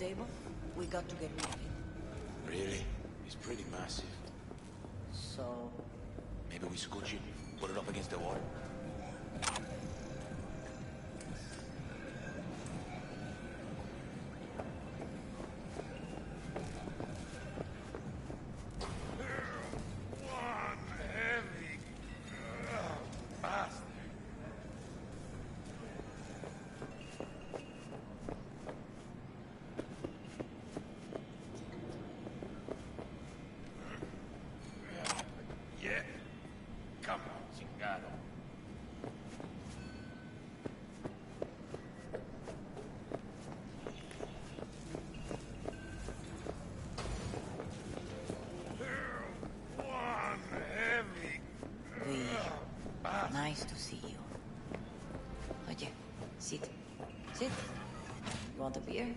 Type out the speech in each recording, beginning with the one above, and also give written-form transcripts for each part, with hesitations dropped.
table, we got to get rid of it. Really? It's pretty massive. So... Maybe we scooch it, put it up against the wall. Nice to see you. Oye, sit. Sit. You want a beer?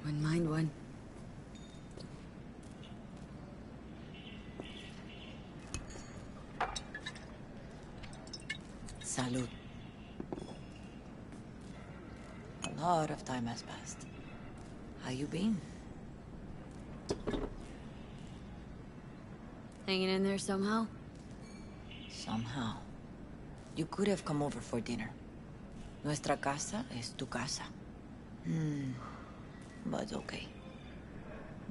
Wouldn't mind one. Salud. A lot of time has passed. How you been? Hanging in there somehow? Somehow. You could have come over for dinner. Nuestra casa es tu casa. But okay.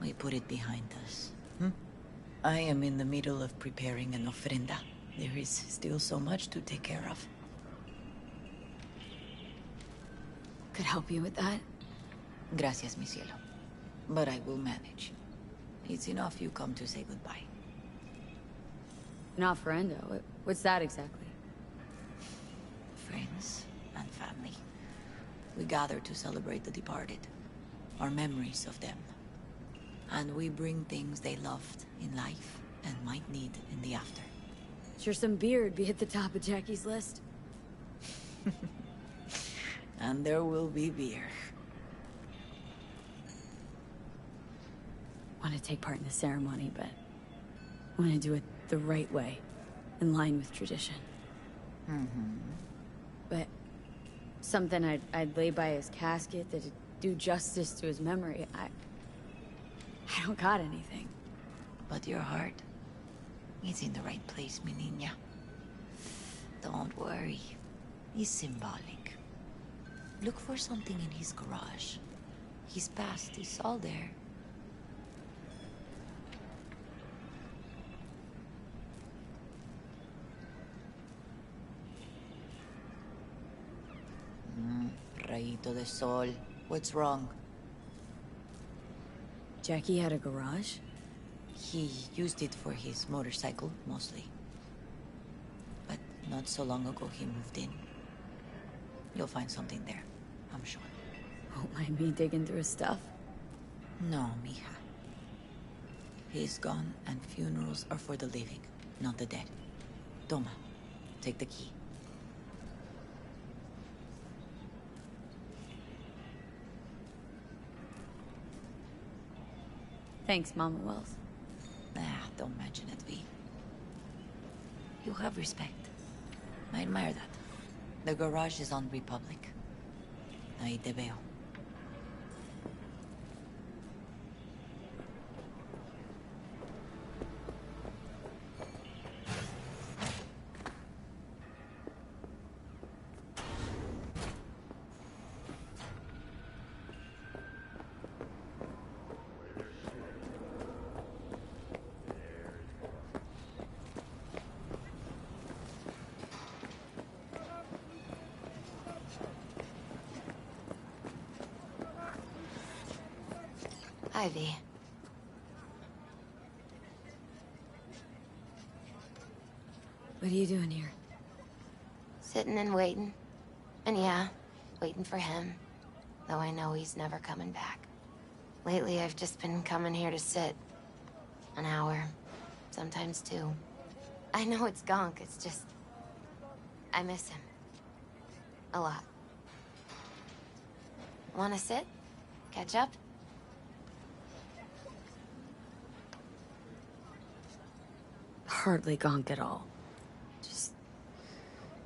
We put it behind us. I am in the middle of preparing an ofrenda. There is still so much to take care of. Could help you with that. Gracias, mi cielo. But I will manage. It's enough you come to say goodbye. An offerenda? What's that exactly? Friends and family. We gather to celebrate the departed. Our memories of them. And we bring things they loved in life and might need in the after. Sure some beer would be at the top of Jackie's list. And there will be beer. Want to take part in the ceremony, but want to do it the right way, in line with tradition. But something I'd lay by his casket that'd do justice to his memory. I don't got anything. But your heart is in the right place, mi niña. Don't worry. It's symbolic. Look for something in his garage. His past is all there. Rayito de sol. What's wrong? Jackie had a garage? He used it for his motorcycle, mostly. But not so long ago he moved in. You'll find something there, I'm sure. Won't mind me digging through his stuff. No, mija. He's gone, and funerals are for the living, not the dead. Toma, take the key. Thanks, Mama Wells. Don't mention it, V. You have respect. I admire that. The garage is on Republic. Ahí te veo. Ivy. What are you doing here? Sitting and waiting. And yeah, waiting for him. Though I know he's never coming back. Lately, I've just been coming here to sit. An hour. Sometimes two. I know it's gunk, it's just... I miss him. A lot. Wanna sit? Catch up? Hardly gonk at all. Just...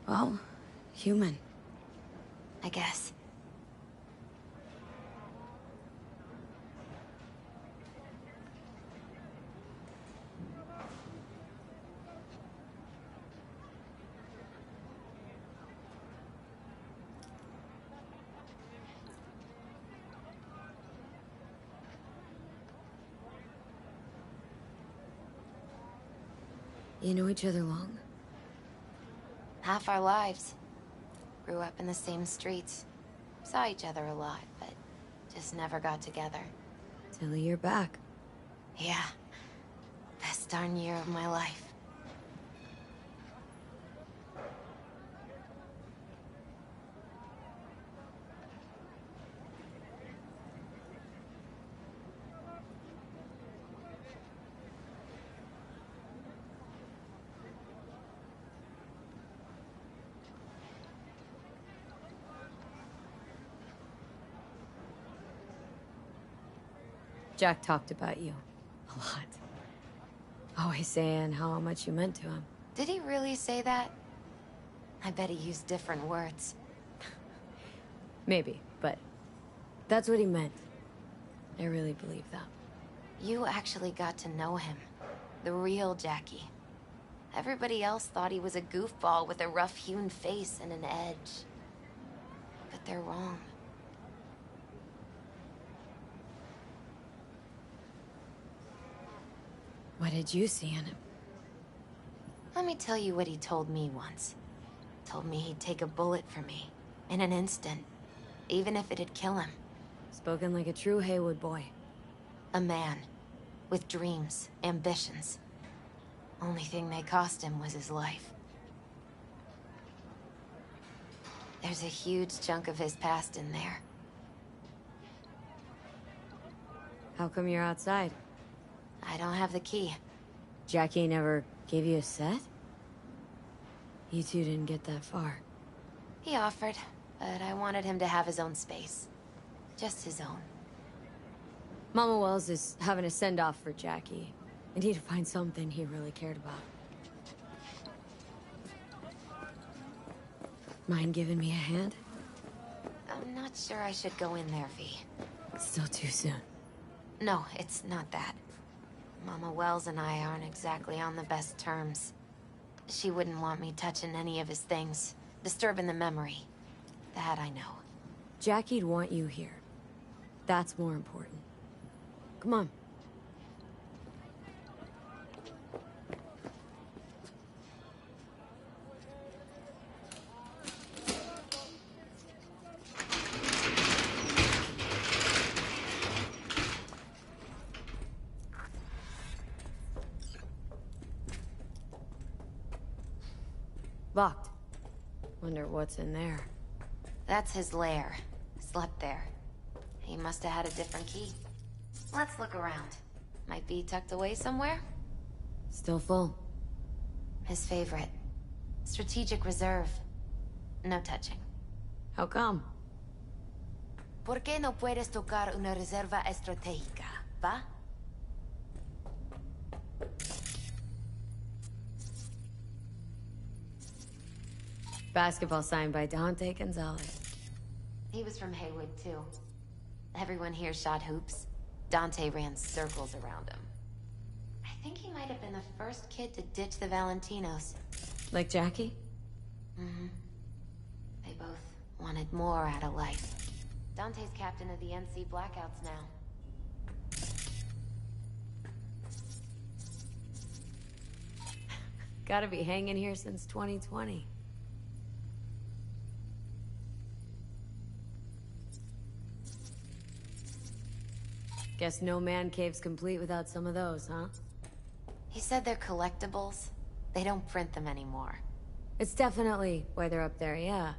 well, human. I guess. You know each other long? Half our lives. Grew up in the same streets. Saw each other a lot, but just never got together. Till a year back. Yeah. Best darn year of my life. Jack talked about you. A lot. Always saying how much you meant to him. Did he really say that? I bet he used different words. Maybe, but that's what he meant. I really believe that. You actually got to know him. The real Jackie. Everybody else thought he was a goofball with a rough-hewn face and an edge. But they're wrong. What did you see in him? Let me tell you what he told me once. Told me he'd take a bullet for me. In an instant. Even if it'd kill him. Spoken like a true Haywood boy. A man. With dreams, ambitions. Only thing they cost him was his life. There's a huge chunk of his past in there. How come you're outside? I don't have the key. Jackie never gave you a set? You two didn't get that far. He offered, but I wanted him to have his own space. Just his own. Mama Wells is having a send-off for Jackie. I need to find something he really cared about. Mind giving me a hand? I'm not sure I should go in there, V. Still too soon. No, it's not that. Mama Wells and I aren't exactly on the best terms. She wouldn't want me touching any of his things, disturbing the memory. That I know. Jackie'd want you here. That's more important. Come on. Locked. Wonder what's in there. That's his lair. Slept there. He must have had a different key. Let's look around. Might be tucked away somewhere? Still full. His favorite. Strategic reserve. No touching. How come? ¿Por qué no puedes tocar una reserva estratégica, va? Basketball signed by Dante Gonzalez. He was from Haywood, too. Everyone here shot hoops. Dante ran circles around him. I think he might have been the first kid to ditch the Valentinos. Like Jackie? Mm-hmm. They both wanted more out of life. Dante's captain of the NC Blackouts now. Gotta be hanging here since 2020. Guess no man cave's complete without some of those, huh? He said they're collectibles. They don't print them anymore. It's definitely why they're up there, yeah.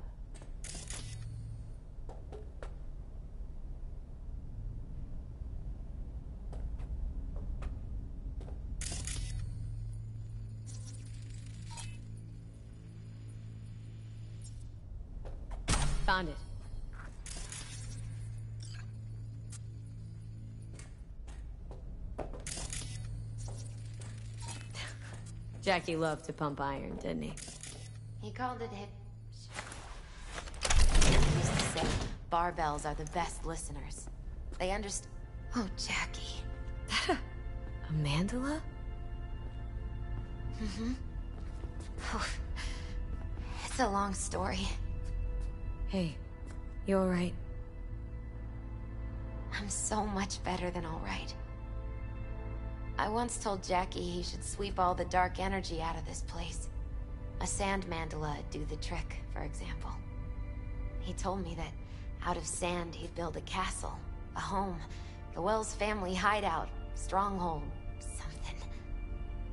Found it. Jackie loved to pump iron, didn't he? He called it hip... He used to say, barbells are the best listeners. They understand... Oh, Jackie. A mandala? Mm-hmm. It's a long story. Hey, you alright? I'm so much better than alright. I once told Jackie he should sweep all the dark energy out of this place. A sand mandala'd do the trick, for example. He told me that out of sand he'd build a castle, a home, the Wells family hideout, stronghold, something.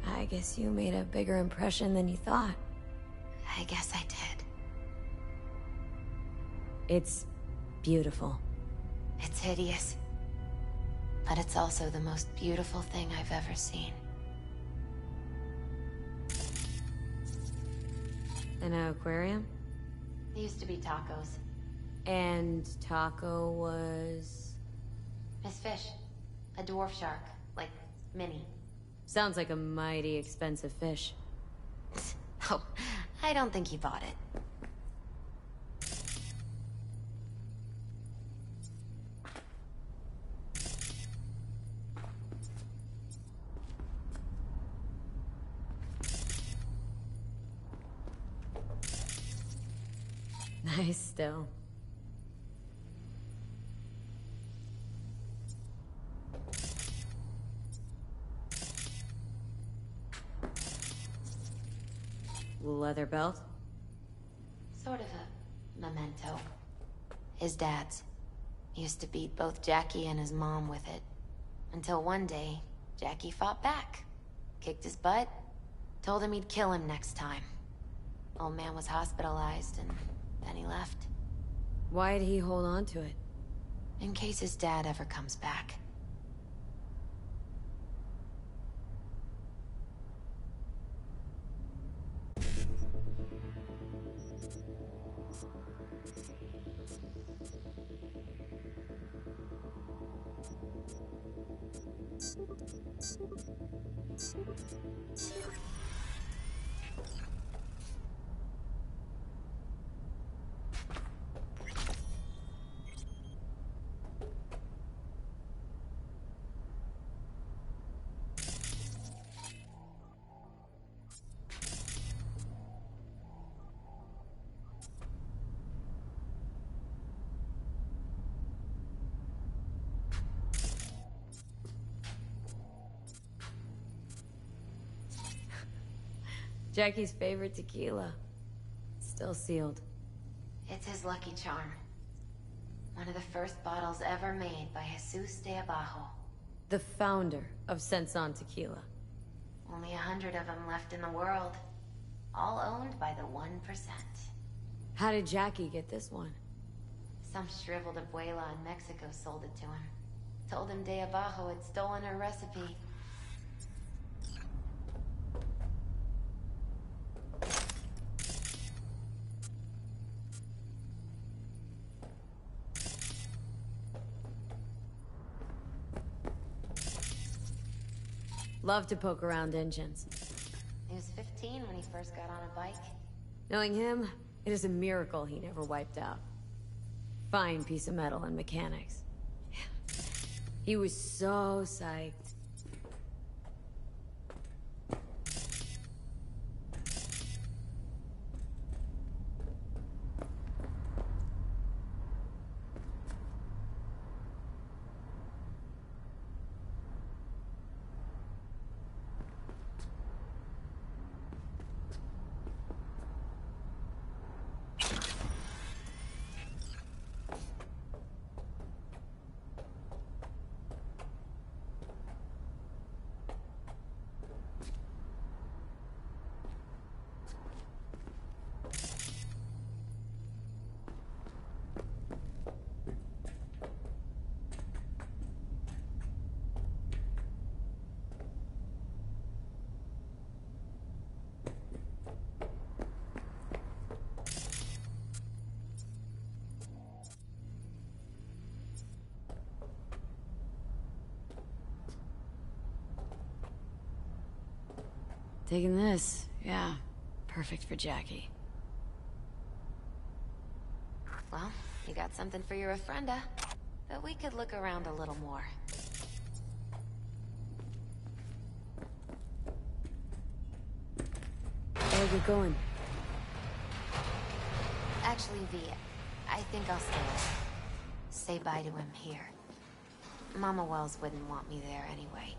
I guess you made a bigger impression than you thought. I guess I did. It's beautiful. It's hideous. But it's also the most beautiful thing I've ever seen. An aquarium? It used to be Taco's. And Taco was... His fish. A dwarf shark. Like, Minnie. Sounds like a mighty expensive fish. Oh, I don't think he bought it. Nice still. Leather belt? Sort of a memento. His dad's. He used to beat both Jackie and his mom with it. Until one day, Jackie fought back. Kicked his butt. Told him he'd kill him next time. Old man was hospitalized, and then he left. Why'd he hold on to it? In case his dad ever comes back. Jackie's favorite tequila. Still sealed. It's his lucky charm. One of the first bottles ever made by Jesus de Abajo. The founder of Senson Tequila. Only 100 of them left in the world. All owned by the 1%. How did Jackie get this one? Some shriveled abuela in Mexico sold it to him. Told him de Abajo had stolen her recipe. Love to poke around engines. He was 15 when he first got on a bike. Knowing him, it is a miracle he never wiped out. Fine piece of metal and mechanics. He was so psyched. Taking this, yeah. Perfect for Jackie. Well, you got something for your ofrenda. But we could look around a little more. Where are we going? Actually, V, I think I'll stay. Say bye to him here. Mama Wells wouldn't want me there anyway.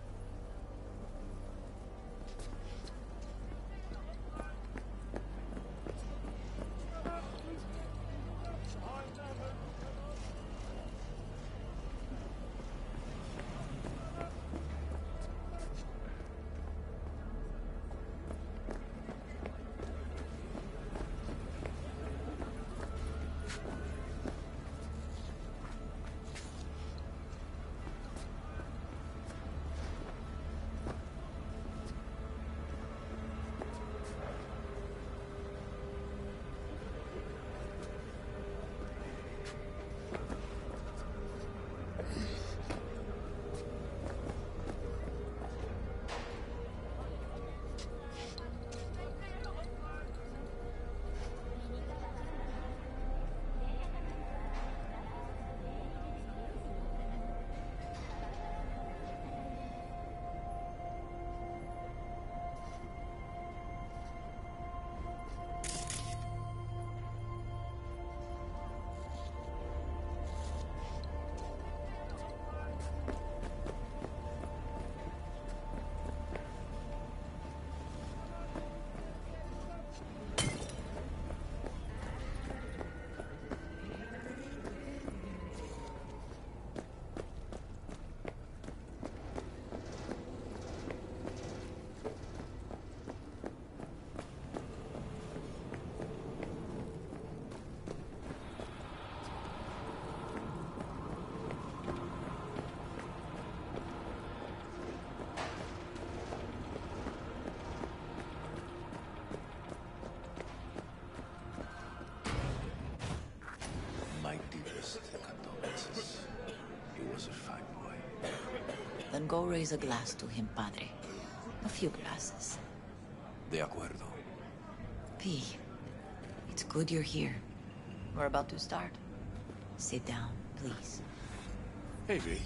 go raise a glass to him, padre. A few glasses. De acuerdo. P, it's good you're here. We're about to start. Sit down, please. Hey, V.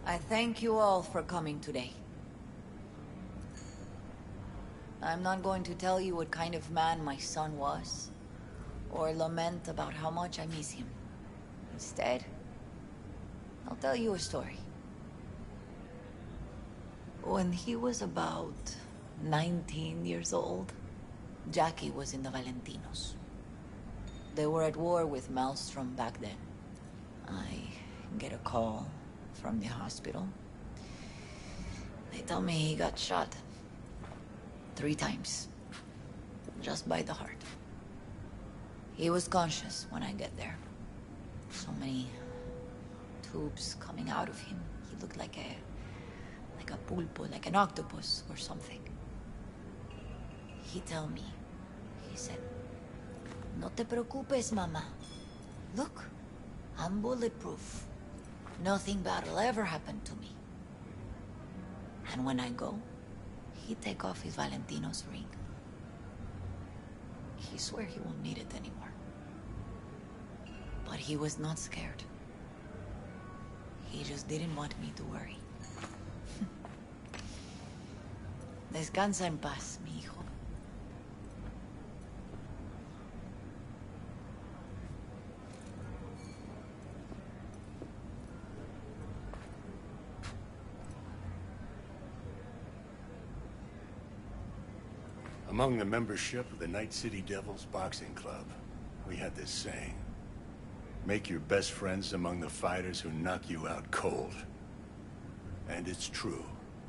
I thank you all for coming today. I'm not going to tell you what kind of man my son was, or lament about how much I miss him. Instead, I'll tell you a story. When he was about 19 years old, Jackie was in the Valentinos. They were at war with Maelstrom back then. I get a call from the hospital. They tell me he got shot 3 times, just by the heart. He was conscious when I get there. So many tubes coming out of him. He looked like a pulpo, like an octopus or something. He tell me, he said, "No te preocupes, mama. Look, I'm bulletproof. Nothing bad will ever happen to me." And when I go, he take off his Valentino's ring. He swear he won't need it anymore. But he was not scared. He just didn't want me to worry. Descansa en paz, mi hijo. Among the membership of the Night City Devils Boxing Club, we had this saying: make your best friends among the fighters who knock you out cold. And it's true.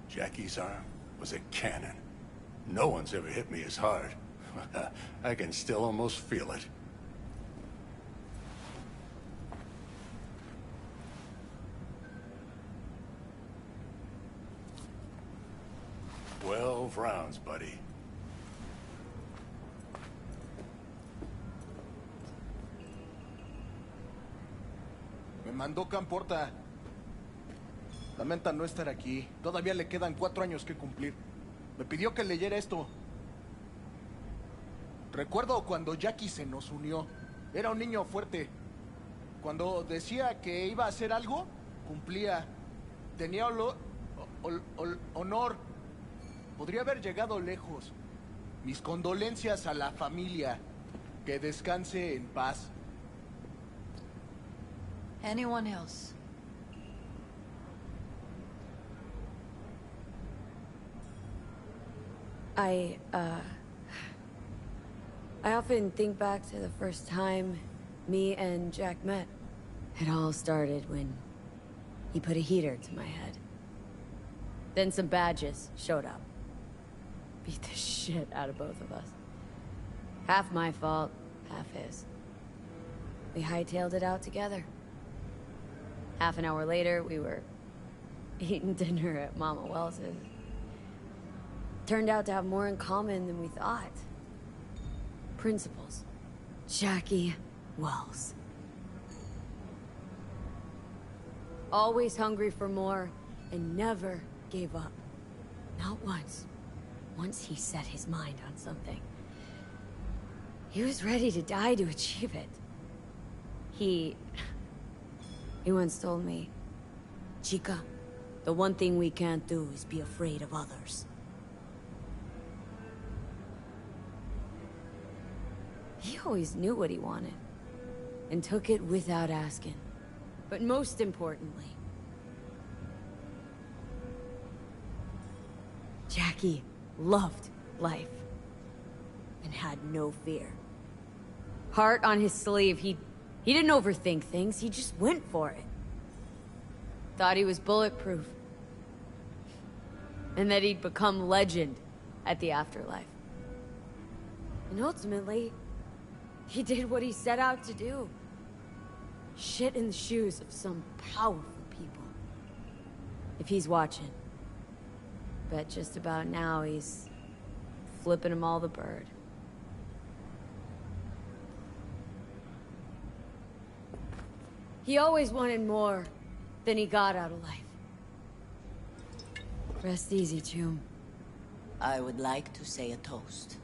Jackie's arm was a cannon. No one's ever hit me as hard. I can still almost feel it. "12 rounds, buddy." Me mandó Camporta. Lamenta no estar aquí. Todavía le quedan 4 años que cumplir. Me pidió que leyera esto. Recuerdo cuando Jackie se nos unió. Era un niño fuerte. Cuando decía que iba a hacer algo, cumplía. Tenía honor. Podría haber llegado lejos. Mis condolencias a la familia. Que descanse en paz. Anyone else? I often think back to the first time me and Jack met. It all started when he put a heater to my head. Then some badges showed up. Beat the shit out of both of us. Half my fault, half his. We hightailed it out together. Half an hour later, we were eating dinner at Mama Wells's. Turned out to have more in common than we thought. Principles. Jackie Wells. Always hungry for more, and never gave up. Not once. Once he set his mind on something, he was ready to die to achieve it. He once told me, "Chica, the one thing we can't do is be afraid of others." He always knew what he wanted, and took it without asking. But most importantly, Jackie loved life, and had no fear. Heart on his sleeve, he didn't overthink things, he just went for it. Thought he was bulletproof. And that he'd become legend at the afterlife. And ultimately, he did what he set out to do. Shit in the shoes of some powerful people. If he's watching, bet just about now he's flipping them all the bird. He always wanted more than he got out of life. Rest easy, Chum. I would like to say a toast.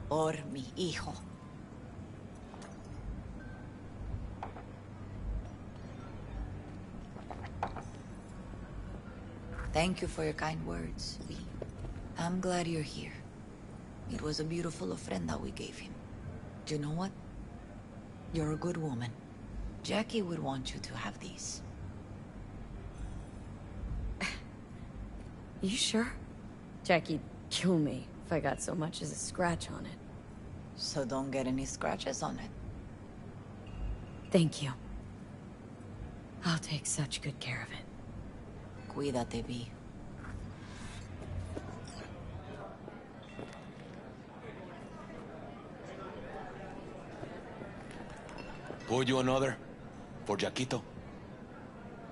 Por mi hijo. Thank you for your kind words, Weeb. I'm glad you're here. It was a beautiful ofrenda we gave him. Do you know what? You're a good woman. Jackie would want you to have these. You sure? Jackie'd kill me if I got so much as a scratch on it. So don't get any scratches on it. Thank you. I'll take such good care of it. Cuídate, Vi. Pour you another? For Jaquito?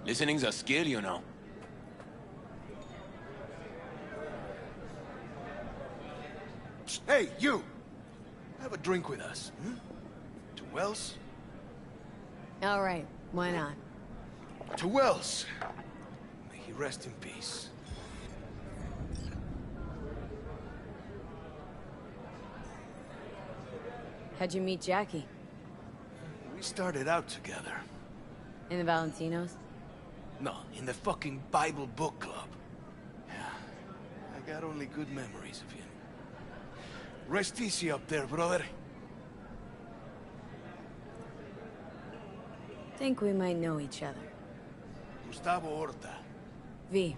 Listening's a skill, you know. Hey, you! Have a drink with us, hmm? To Wells? All right, why not? To Wells! May he rest in peace. How'd you meet Jackie? We started out together. In the Valentinos? No, in the fucking Bible book club. Yeah, I got only good memories of him. Rest easy up there, brother. Think we might know each other. Gustavo Horta. V.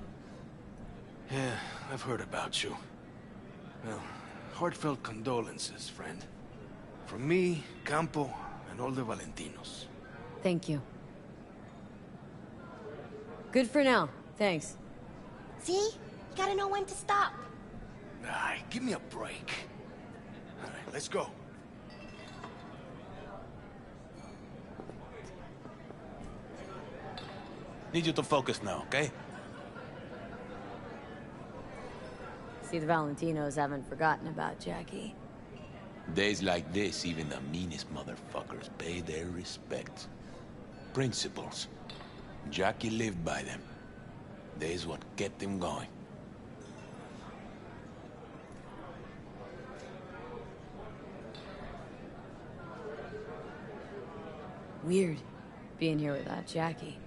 Yeah, I've heard about you. Well, heartfelt condolences, friend. From me, Campo, and all the Valentinos. Thank you. Good for now. Thanks. See? You gotta know when to stop. Ay, give me a break. All right, let's go. Need you to focus now, okay? See, the Valentinos haven't forgotten about Jackie. Days like this, even the meanest motherfuckers pay their respect. Principles. Jackie lived by them. They's what kept him going. Weird, being here without Jackie.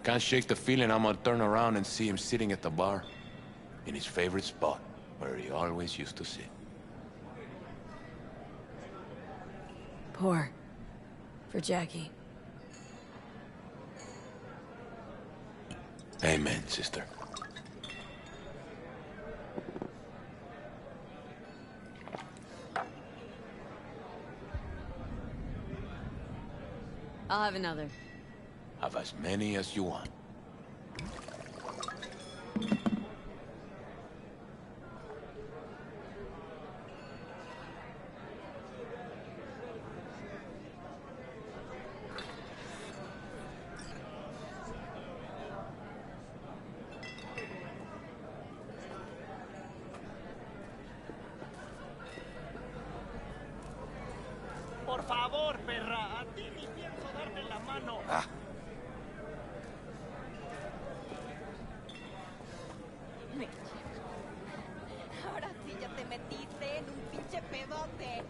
Can't shake the feeling I'm gonna turn around and see him sitting at the bar. In his favorite spot, where he always used to sit. Poor. For Jackie. Amen, sister. I'll have another. Have as many as you want. Por favor, perra, a ti ni pienso darme la mano. Ahora sí ya te metiste en un pinche pedote, ¿eh?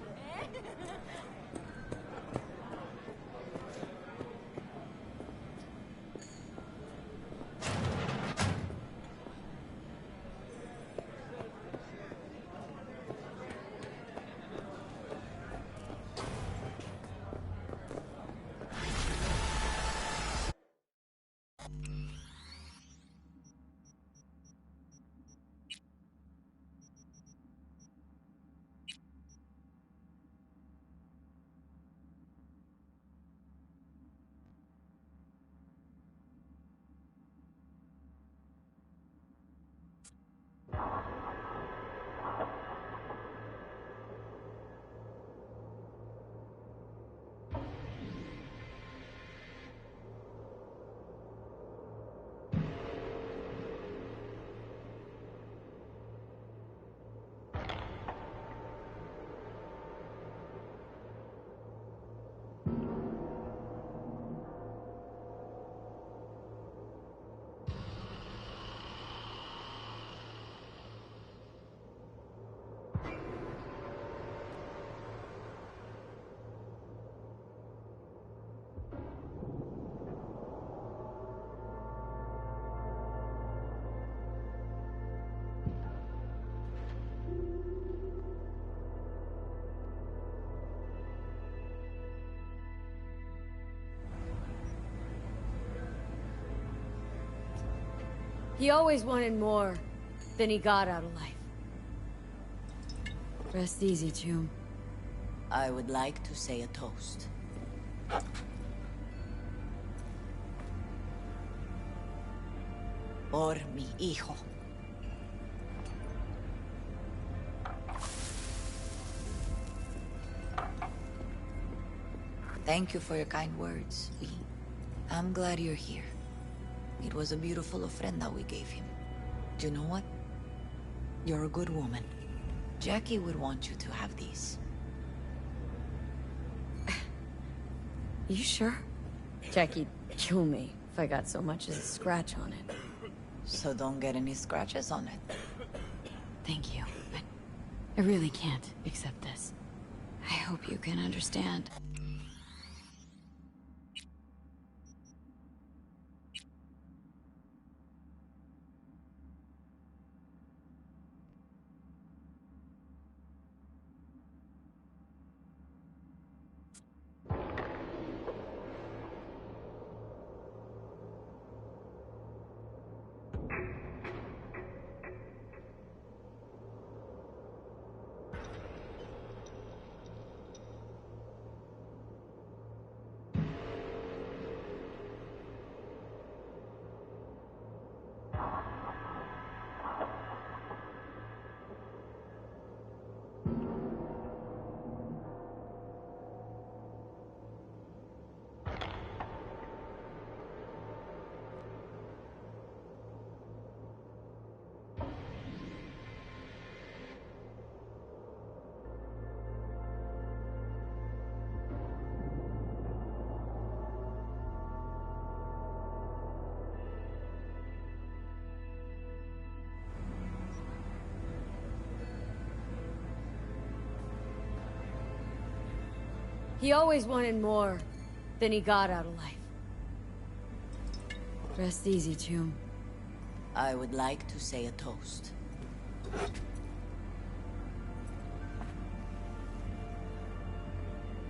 He always wanted more than he got out of life. Rest easy, Chum. I would like to say a toast. Por mi hijo. Thank you for your kind words, Weeb. I'm glad you're here. It was a beautiful ofrenda we gave him. Do you know what? You're a good woman. Jackie would want you to have these. You sure? Jackie'd kill me if I got so much as a scratch on it. So don't get any scratches on it. Thank you, but I really can't accept this. I hope you can understand. He always wanted more than he got out of life. Rest easy, Chum. I would like to say a toast.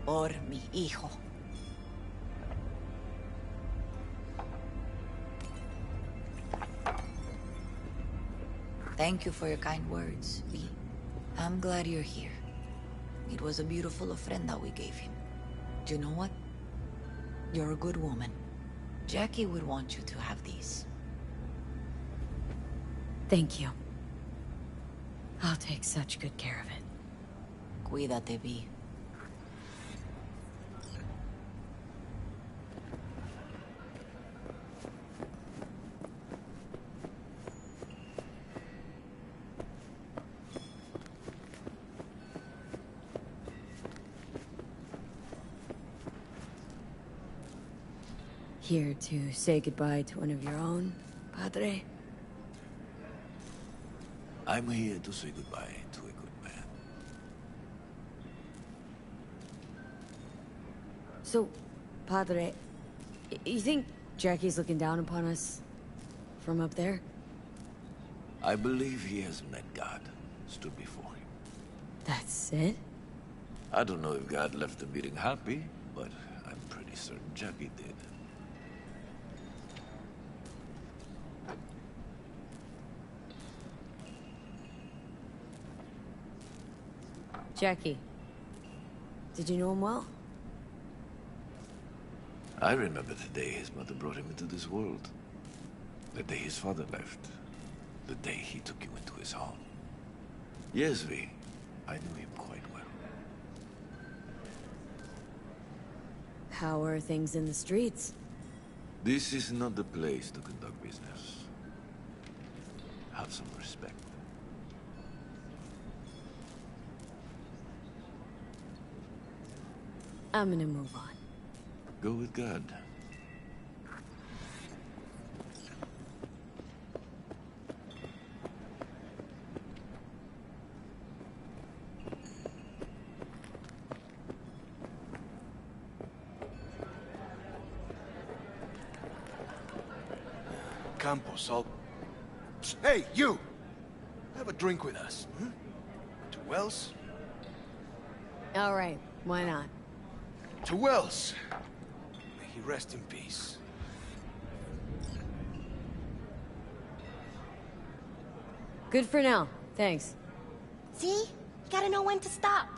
Por mi hijo. Thank you for your kind words, Weeb. I'm glad you're here. It was a beautiful ofrenda we gave him. Do you know what? You're a good woman. Jackie would want you to have these. Thank you. I'll take such good care of it. Cuídate, Vi. Here to say goodbye to one of your own, Padre? I'm here to say goodbye to a good man. So, Padre, you think Jackie's looking down upon us from up there? I believe he has met God, stood before him. That's it? I don't know if God left the meeting happy, but I'm pretty certain Jackie did. Jackie. Did you know him well? I remember the day his mother brought him into this world. The day his father left. The day he took you into his home. Yes, Vi. I knew him quite well. How are things in the streets? This is not the place to conduct business. Have some respect. I'm gonna move on. Go with God. Campos, I'll... Hey, you! Have a drink with us. Hmm? To Wells? All right, why not? To Wells. May he rest in peace. Good for now. Thanks. See? You gotta know when to stop.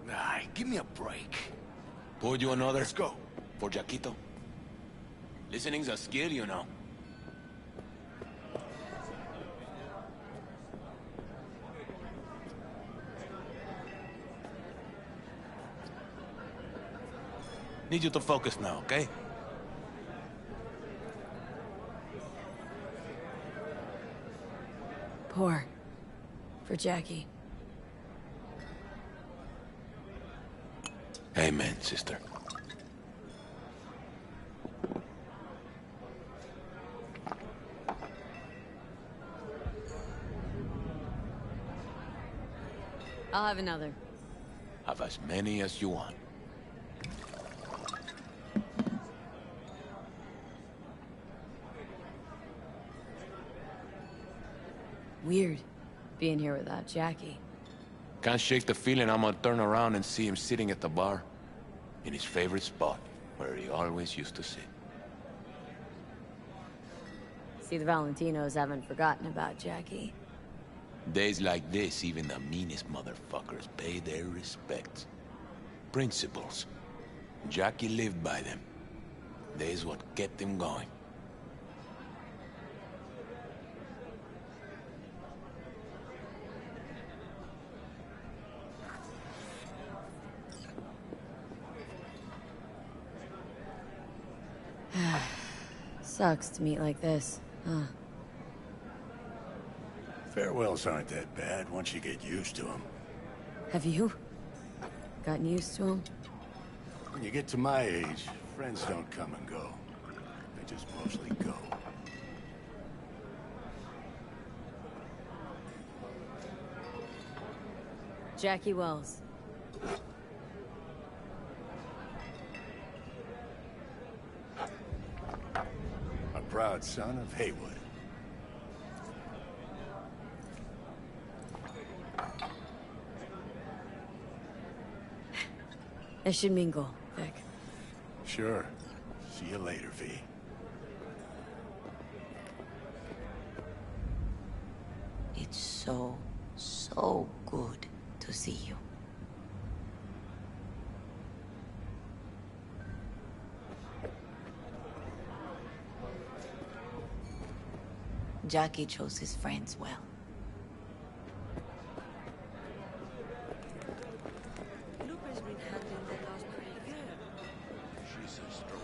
Ay, give me a break. Pour you another? Let's go. For Jaquito. Listening's a skill, you know. Need you to focus now, okay? Pour. For Jackie. Amen, sister. I'll have another. Have as many as you want. Weird, being here without Jackie. Can't shake the feeling I'm gonna turn around and see him sitting at the bar. In his favorite spot, where he always used to sit. See, the Valentinos haven't forgotten about Jackie. Days like this, even the meanest motherfuckers pay their respects. Principles. Jackie lived by them. They's what kept him going. Sucks to meet like this, huh? Farewells aren't that bad once you get used to them. Have you gotten used to him? When you get to my age, friends don't come and go. They just mostly go. Jackie Wells. A proud son of Haywood. I should mingle, Vic. Sure. See you later, V. It's so, so good to see you. Jackie chose his friends well. Lupe's been handling the loss pretty good. She's a stroke.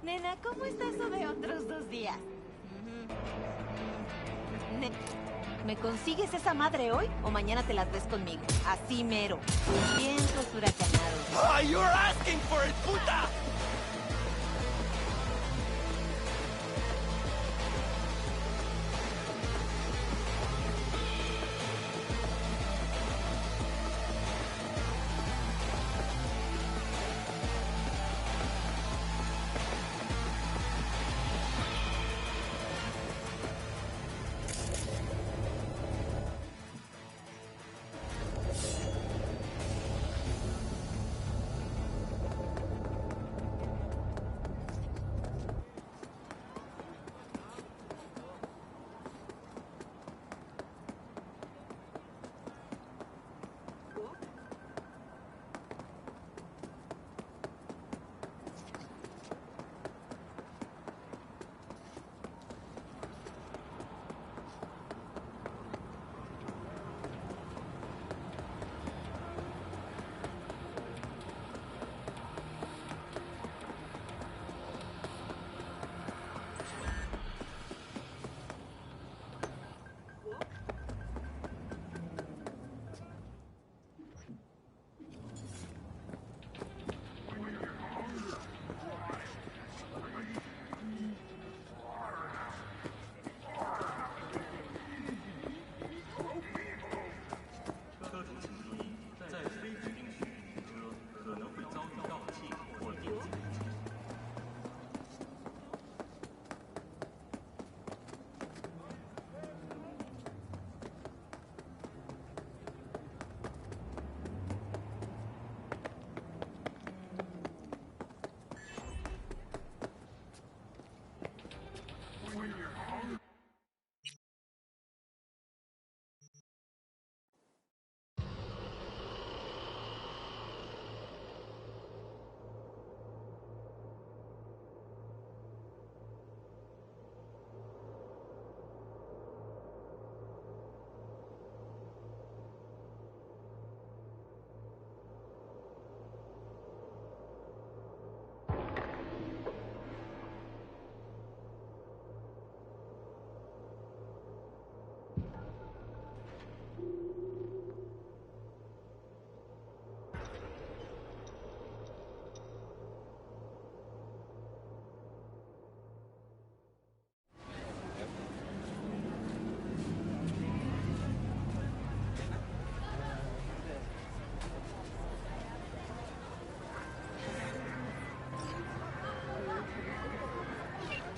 Nena, ¿cómo está eso de otros 2 días? ¿Me consigues esa madre hoy o mañana te la traes conmigo? Así mero. Vientos huracanados. Ah, you're asking for it, puta!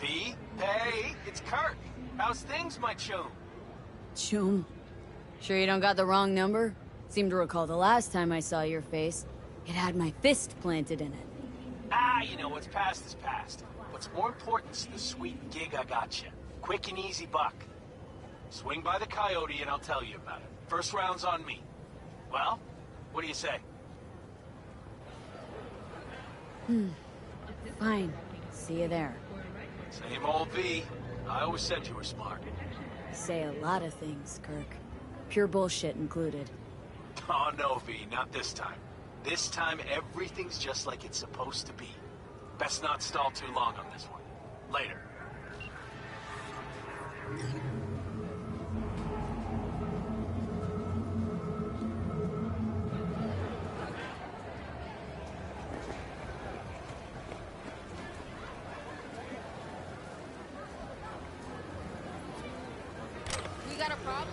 V? Hey, it's Kirk. How's things, my chum? Chum. Sure you don't got the wrong number? Seem to recall the last time I saw your face. It had my fist planted in it. Ah, you know, what's past is past. What's more important is the sweet gig I got you. Quick and easy buck. Swing by the Coyote and I'll tell you about it. First round's on me. Well, what do you say? Fine. See you there. Same old V. I always said you were smart. Say a lot of things, Kirk. Pure bullshit included. Oh, no, V, not this time. This time, everything's just like it's supposed to be. Best not stall too long on this one. Later. We got a problem?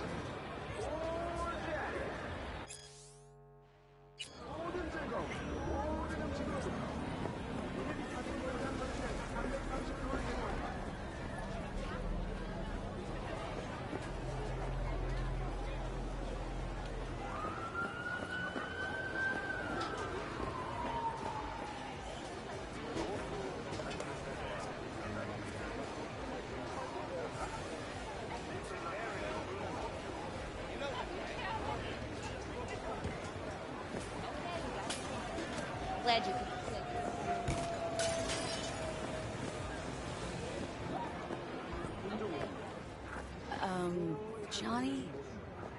Glad you could. Johnny?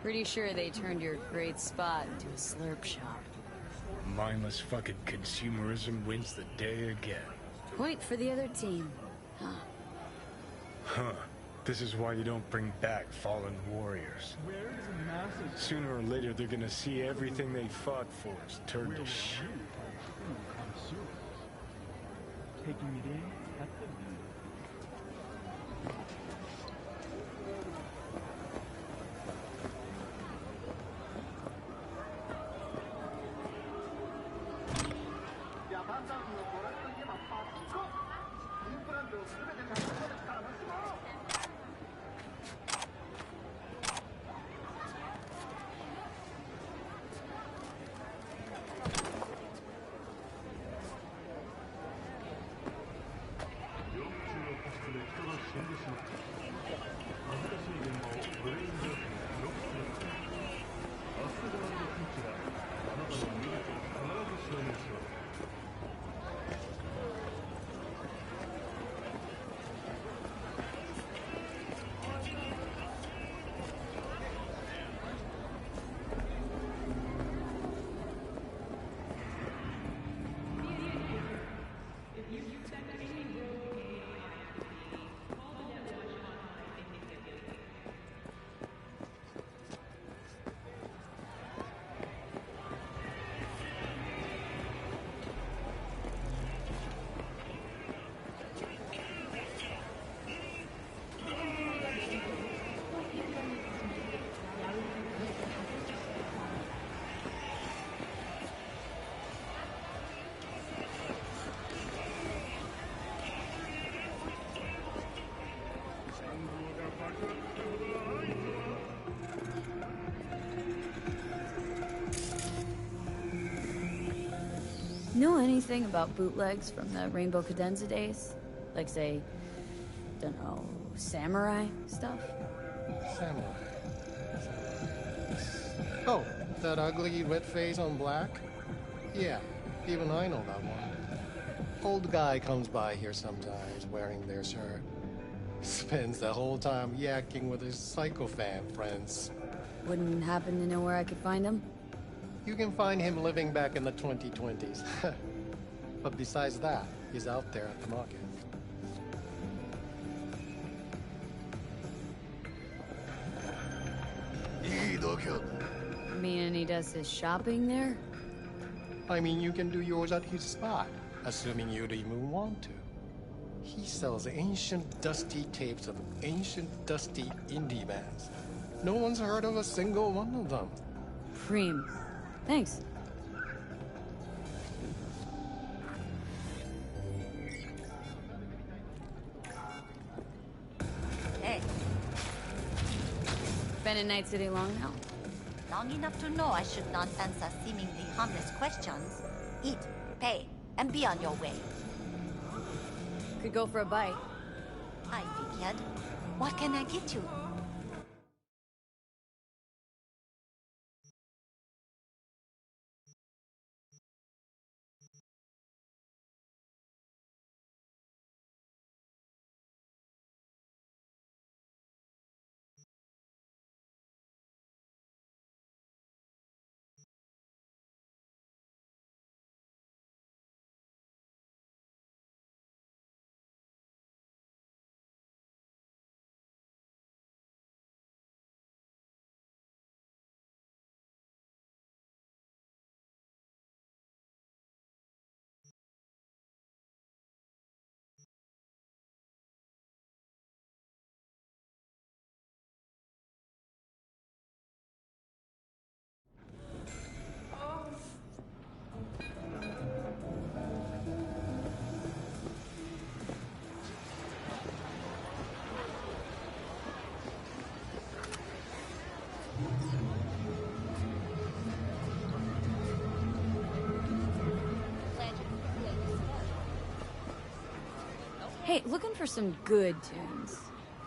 Pretty sure they turned your great spot into a slurp shop. Mindless fucking consumerism wins the day again. Point for the other team. Huh. Huh. This is why you don't bring back fallen warriors. Sooner or later, they're gonna see everything they fought for is turned to shit. Taking it in at the Know anything about bootlegs from the Rainbow Cadenza days? Like, say, don't know, samurai stuff? Samurai. Oh, that ugly red face on black? Yeah, even I know that one. Old guy comes by here sometimes wearing their shirt. Spends the whole time yakking with his psychophant friends. Wouldn't happen to know where I could find him? You can find him living back in the 2020s. But besides that, he's out there at the market. Meaning he does his shopping there? I mean, you can do yours at his spot, assuming you'd even want to. He sells ancient, dusty tapes of ancient, dusty indie bands. No one's heard of a single one of them. Preem. Thanks. Hey, Been in Night City long now? long enough to know I should not answer seemingly harmless questions. Eat, pay, and be on your way. Could go for a bite. Hi, big kid. What can I get you? Hey, looking for some good tunes.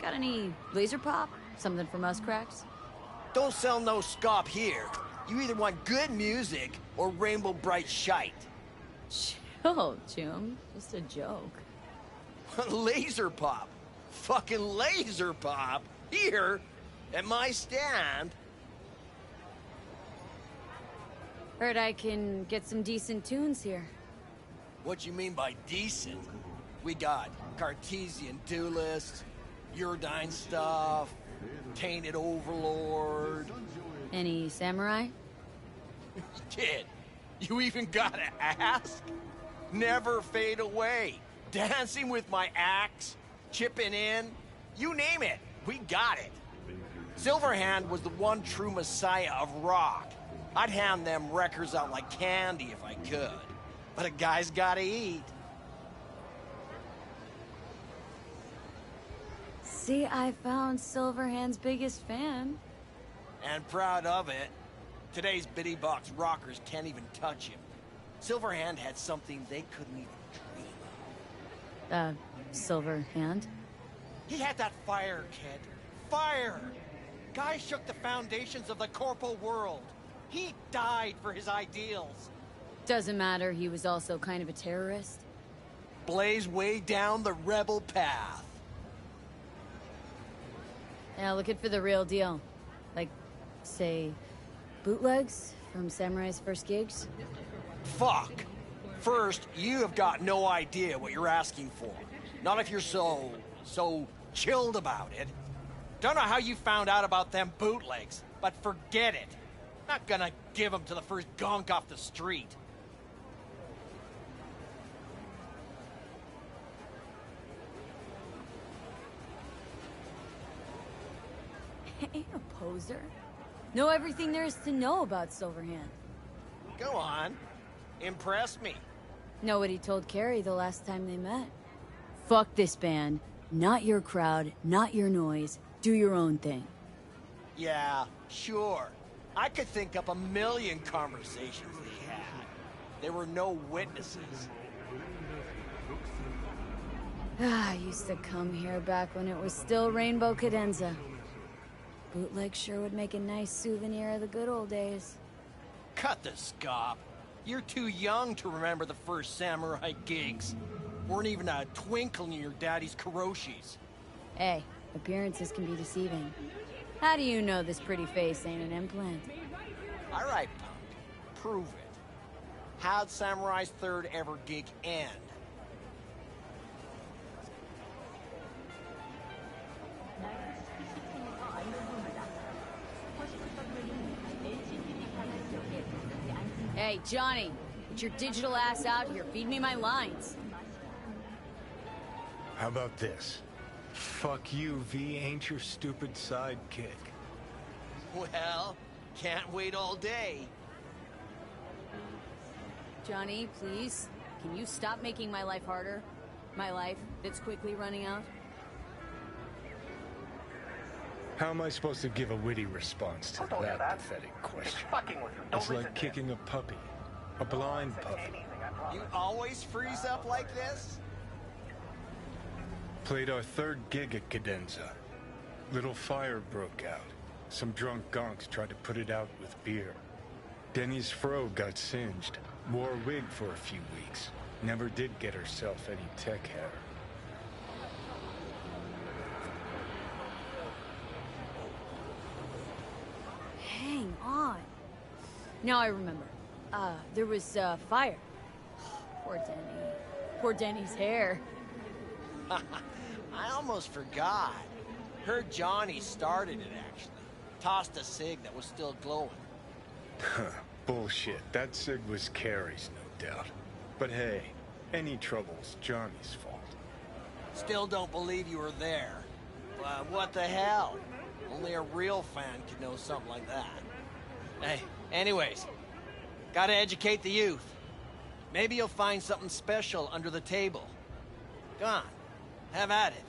Got any laser pop? Something from us cracks? Don't sell no scop here. You either want good music or rainbow bright shite. Chill, Jim. Just a joke. Laser pop. Fucking laser pop. Here, at my stand. Heard I can get some decent tunes here. What you mean by decent? We got Cartesian duelists, Uridine stuff, Tainted Overlord. Any samurai? Kid, you even gotta ask? Never fade away. Dancing with my axe, chipping in, you name it, we got it. Silverhand was the one true messiah of rock. I'd hand them records out like candy if I could. But a guy's gotta eat. See, I found Silverhand's biggest fan. And proud of it. Today's bitty box rockers can't even touch him. Silverhand had something they couldn't even dream of. Silverhand? He had that fire, kid. Fire! Guy shook the foundations of the corporal world. He died for his ideals. Doesn't matter, he was also kind of a terrorist. Blaze way down the rebel path. Yeah, looking for the real deal. Like, say, bootlegs from Samurai's first gigs? Fuck. First, you have got no idea what you're asking for. Not if you're so chilled about it. Don't know how you found out about them bootlegs, but forget it. Not gonna give them to the first gonk off the street. Ain't a poser. Know everything there is to know about Silverhand. Go on. Impress me. Know what he told Carrie the last time they met. Fuck this band. Not your crowd, not your noise. Do your own thing. Yeah, sure. I could think up a million conversations they had. There were no witnesses. I used to come here back when it was still Rainbow Cadenza. Bootleg sure would make a nice souvenir of the good old days. Cut the scop. You're too young to remember the first samurai gigs. Weren't even a twinkle in your daddy's karoshis. Hey, appearances can be deceiving. How do you know this pretty face ain't an implant? All right, punk. Prove it. How'd Samurai's third ever gig end? Hey, Johnny, get your digital ass out here. Feed me my lines. How about this? Fuck you, V ain't your stupid sidekick. Well, can't wait all day. Johnny, please, can you stop making my life harder? My life that's quickly running out? How am I supposed to give a witty response to that pathetic question? It's like kicking a puppy. A blind puppy. You always freeze up like this? Played our third gig at Cadenza. Little fire broke out. Some drunk gonks tried to put it out with beer. Denny's fro got singed. Wore a wig for a few weeks. Never did get herself any tech hair. Hang on. Now I remember. There was, fire. Poor Denny. Poor Denny's hair. I almost forgot. Heard Johnny started it, actually. Tossed a cig that was still glowing. Bullshit. That cig was Carrie's, no doubt. But hey, any trouble's Johnny's fault. Still don't believe you were there. But what the hell? Only a real fan could know something like that. Hey, anyways, gotta educate the youth. Maybe you'll find something special under the table. Go on, have at it.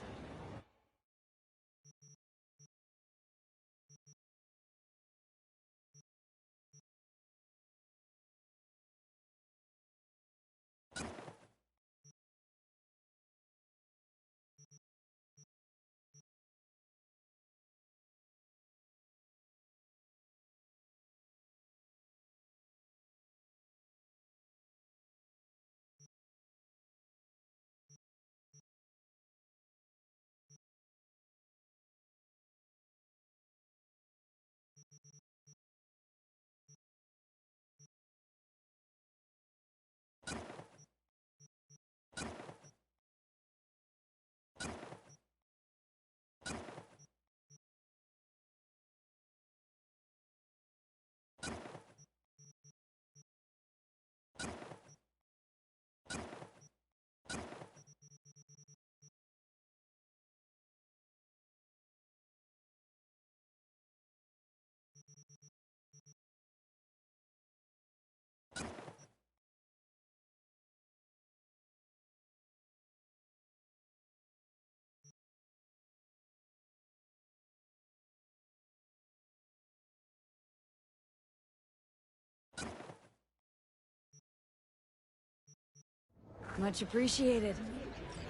Much appreciated.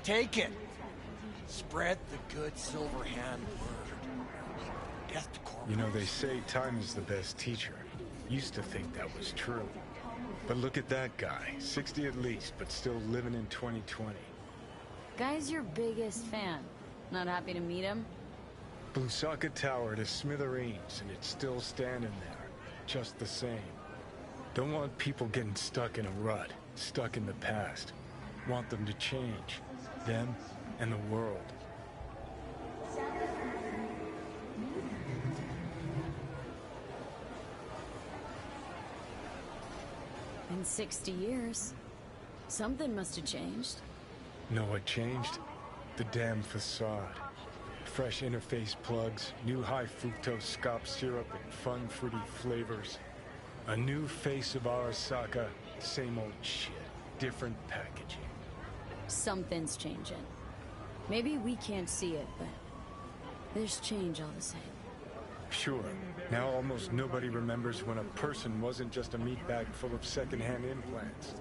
Take it. Spread the good silver hand word. Death to corporals. You know, they say time is the best teacher. Used to think that was true. But look at that guy. 60 at least, but still living in 2020. Guy's your biggest fan. Not happy to meet him? Blew Saka Tower to smithereens, and it's still standing there. Just the same. Don't want people getting stuck in a rut, stuck in the past. Want them to change. Them and the world. In 60 years. Something must have changed. Know what changed? The damn facade. Fresh interface plugs, new high fructose scop syrup, and fun fruity flavors. A new face of Arasaka, same old shit, different packaging. Something's changing. Maybe we can't see it, but there's change all the same. Sure, now almost nobody remembers when a person wasn't just a meat bag full of secondhand implants.